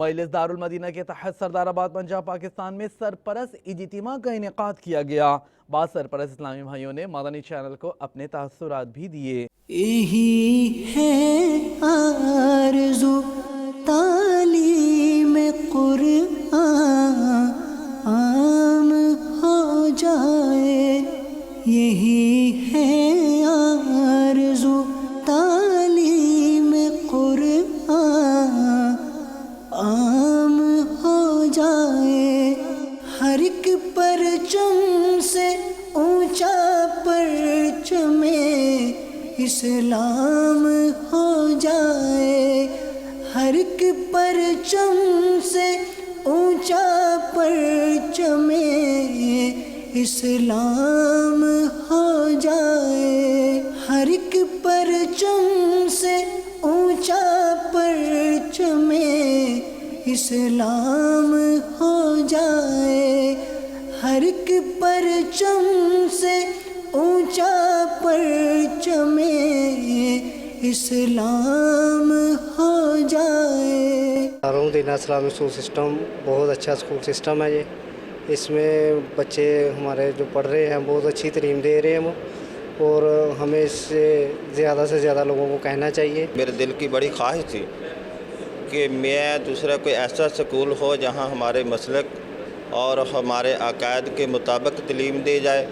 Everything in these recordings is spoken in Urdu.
مجلس دارالمدینہ کے تحت سردار آباد پنجاب پاکستان میں سرپرست اجتماع کا انعقاد کیا گیا۔ بعض سرپرست اسلامی بھائیوں نے مدنی چینل کو اپنے تاثرات بھی دیے۔ یہی ہے آرزو تعلیم قرآن عام ہو جائے، یہی ہے آرزو تعلیم قرآن عام ہو جائے، ہر ایک پرچم سے اونچا پرچم اسلام ہو جائے، ہر ایک پرچم سے اونچا پرچم اسلام ہو جائے، ہر ایک پرچم سے اونچا پرچم اسلام ہو جائے، ہر ایک پرچم سے اونچا پرچم اسلام ہو جائے۔ دارالمدینہ اسلامی اسکول سسٹم بہت اچھا اسکول سسٹم ہے یہ، اس میں بچے ہمارے جو پڑھ رہے ہیں بہت اچھی تعلیم دے رہے ہیں اور ہمیں اس سے زیادہ لوگوں کو کہنا چاہیے۔ میرے دل کی بڑی خواہش تھی کہ میں دوسرا کوئی ایسا سکول ہو جہاں ہمارے مسلک اور ہمارے عقائد کے مطابق تعلیم دی جائے،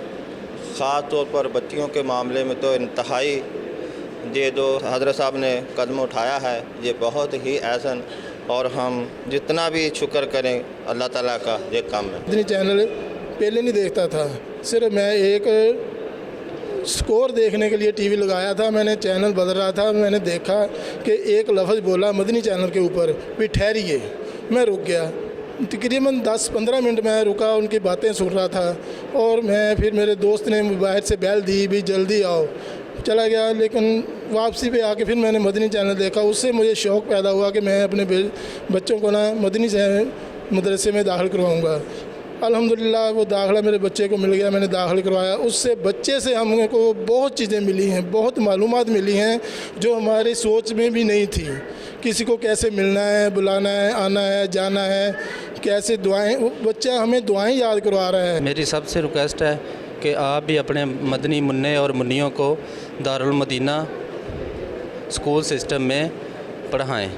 خاص طور پر بچیوں کے معاملے میں تو انتہائی یہ جو حضرت صاحب نے قدم اٹھایا ہے یہ بہت ہی احسن، اور ہم جتنا بھی شکر کریں اللہ تعالیٰ کا یہ کام ہے۔ مدنی چینل پہلے نہیں دیکھتا تھا، صرف میں ایک سکور دیکھنے کے لیے ٹی وی لگایا تھا، میں نے چینل بدل رہا تھا، میں نے دیکھا کہ ایک لفظ بولا مدنی چینل کے اوپر بھی ٹھہریے، میں رک گیا، تقریباً 10-15 منٹ میں رکا، ان کی باتیں سن رہا تھا، اور میں پھر میرے دوست نے باہر سے بیل دی بھی جلدی آؤ، چلا گیا، لیکن واپسی پہ آ کے پھر میں نے مدنی چینل دیکھا، اس سے مجھے شوق پیدا ہوا کہ میں اپنے بچوں کو مدنی مدرسے میں داخل کرواؤں گا۔ الحمدللہ وہ داخلہ میرے بچے کو مل گیا، میں نے داخل کروایا، اس سے بچے سے ہم کو بہت چیزیں ملی ہیں، بہت معلومات ملی ہیں جو ہماری سوچ میں بھی نہیں تھی، کسی کو کیسے ملنا ہے، بلانا ہے، آنا ہے، جانا ہے، کیسے دعائیں، بچہ ہمیں دعائیں یاد کروا رہا ہے۔ میری سب سے ریکویسٹ ہے کہ آپ بھی اپنے مدنی منع اور منیوں کو دارالمدینہ اسکول سسٹم میں پڑھائیں۔